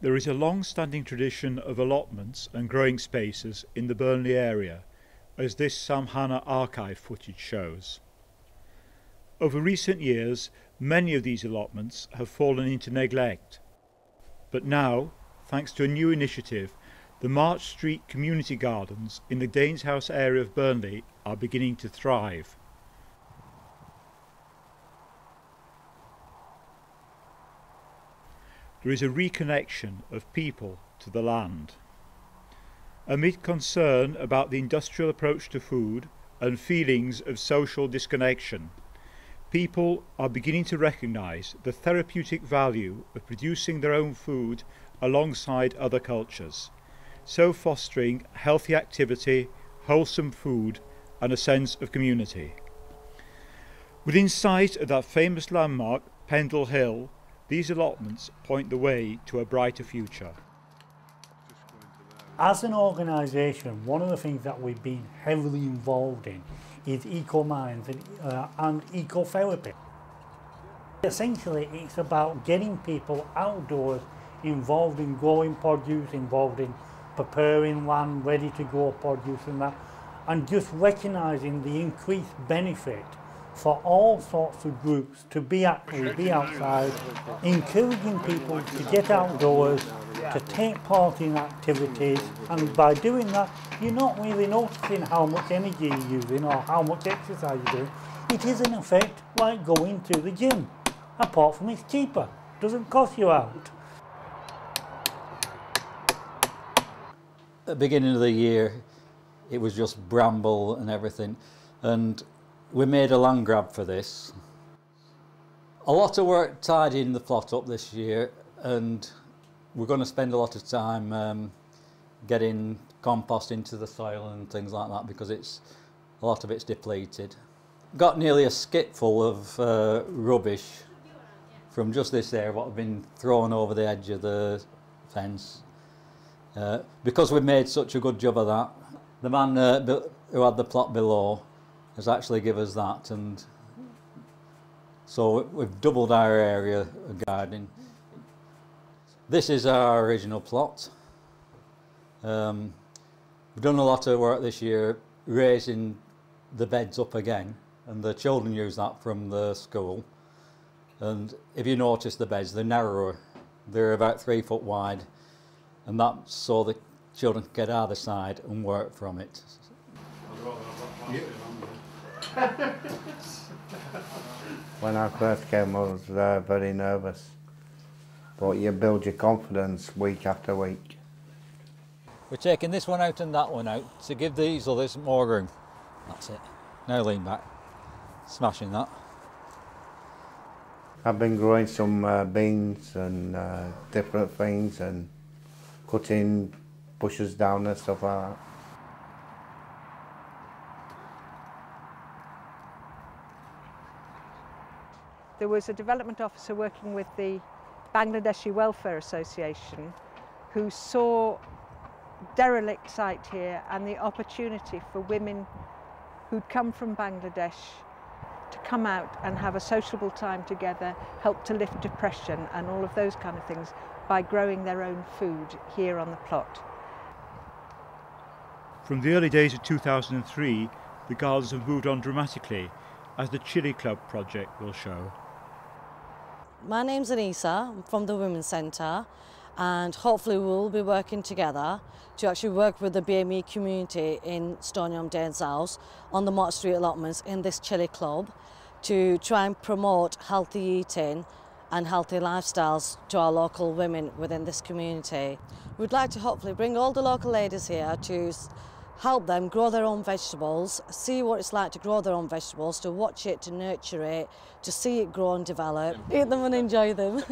There is a long-standing tradition of allotments and growing spaces in the Burnley area, as this Sam Hanna archive footage shows. Over recent years, many of these allotments have fallen into neglect, but now, thanks to a new initiative, the March Street community gardens in the Daneshouse area of Burnley are beginning to thrive. There is a reconnection of people to the land. Amid concern about the industrial approach to food and feelings of social disconnection, people are beginning to recognise the therapeutic value of producing their own food alongside other cultures, so fostering healthy activity, wholesome food and a sense of community. Within sight of that famous landmark, Pendle Hill, these allotments point the way to a brighter future. As an organisation, one of the things that we've been heavily involved in is eco-mines and ecotherapy. Essentially, it's about getting people outdoors, involved in growing produce, involved in preparing land ready to grow produce and that, and just recognising the increased benefit for all sorts of groups to be active, be outside, encouraging people to get outdoors, to take part in activities, and by doing that, you're not really noticing how much energy you're using or how much exercise you're doing. It is in effect like going to the gym, apart from it's cheaper, doesn't cost you out. At the beginning of the year, it was just bramble and everything, and we made a land grab for this. A lot of work tidying the plot up this year, and we're going to spend a lot of time getting compost into the soil and things like that, because a lot of it's depleted. Got nearly a skip full of rubbish from just this area, what have been thrown over the edge of the fence. Because we've made such a good job of that, the man who had the plot below has actually given us that, and so we've doubled our area of gardening. This is our original plot. We've done a lot of work this year raising the beds up again, and the children use that from the school. And if you notice the beds, they're narrower. They're about 3 foot wide, and that's so the children can get either side and work from it. When I first came, I was very nervous, but you build your confidence week after week. We're taking this one out and that one out to give these others more room. That's it. Now lean back. Smashing that. I've been growing some beans and different things, and cutting bushes down and stuff like that. There was a development officer working with the Bangladeshi Welfare Association who saw derelict site here and the opportunity for women who'd come from Bangladesh to come out and have a sociable time together, help to lift depression and all of those kind of things by growing their own food here on the plot. From the early days of 2003, the gardens have moved on dramatically, as the Chili Club project will show. My name's Anissa, I'm from the Women's Centre, and hopefully we'll be working together to actually work with the BME community in Stonyholm Daneshouse on the March Street allotments in this Chili Club to try and promote healthy eating and healthy lifestyles to our local women within this community. We'd like to hopefully bring all the local ladies here to help them grow their own vegetables, see what it's like to grow their own vegetables, to watch it, to nurture it, to see it grow and develop, eat them and enjoy them. The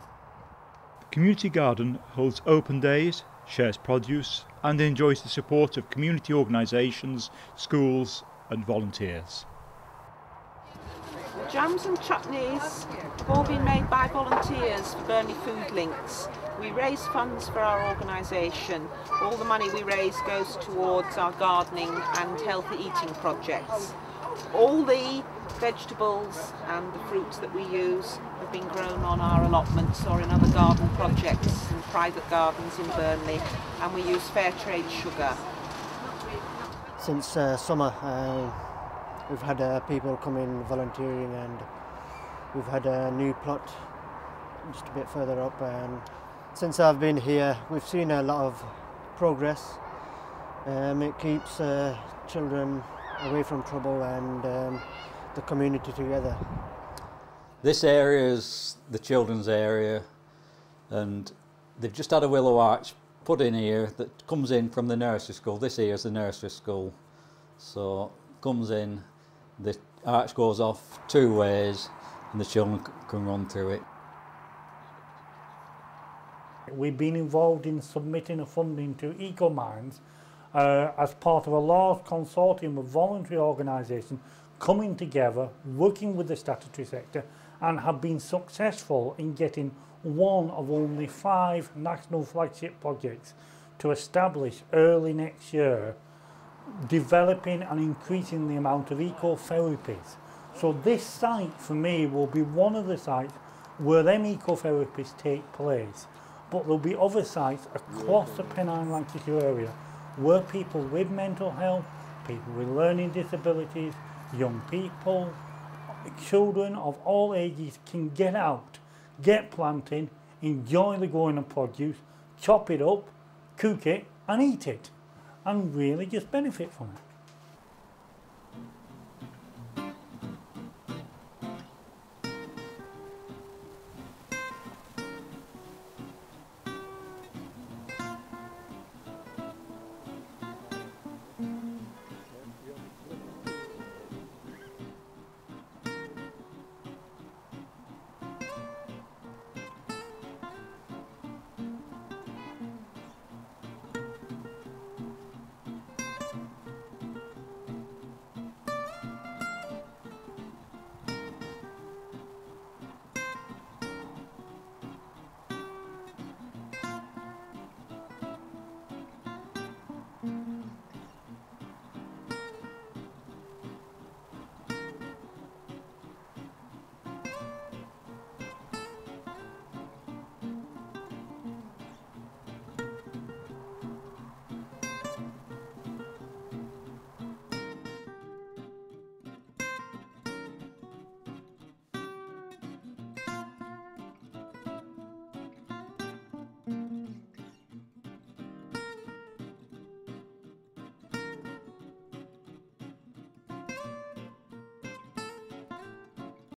community garden holds open days, shares produce and enjoys the support of community organisations, schools and volunteers. Jams and chutneys have all been made by volunteers for Burnley Food Links. We raise funds for our organisation. All the money we raise goes towards our gardening and healthy eating projects. All the Vegetables and the fruits that we use have been grown on our allotments or in other garden projects and private gardens in Burnley, and we use fair trade sugar. Since summer we've had people come in volunteering, and we've had a new plot just a bit further up, and since I've been here we've seen a lot of progress. It keeps children away from trouble and the community together. This area is the children's area, and they've just had a willow arch put in here that comes in from the nursery school. This here is the nursery school, so comes in, the arch goes off 2 ways and the children can run through it. We've been involved in submitting a funding to EcoMinds as part of a large consortium of voluntary organisations coming together, working with the statutory sector, and have been successful in getting one of only 5 national flagship projects to establish early next year, developing and increasing the amount of ecotherapies. So this site for me will be one of the sites where them ecotherapies take place, but there'll be other sites across the Pennine Lancashire area where people with mental health, people with learning disabilities, young people, children of all ages can get out, get planting, enjoy the growing of produce, chop it up, cook it and eat it, and really just benefit from it.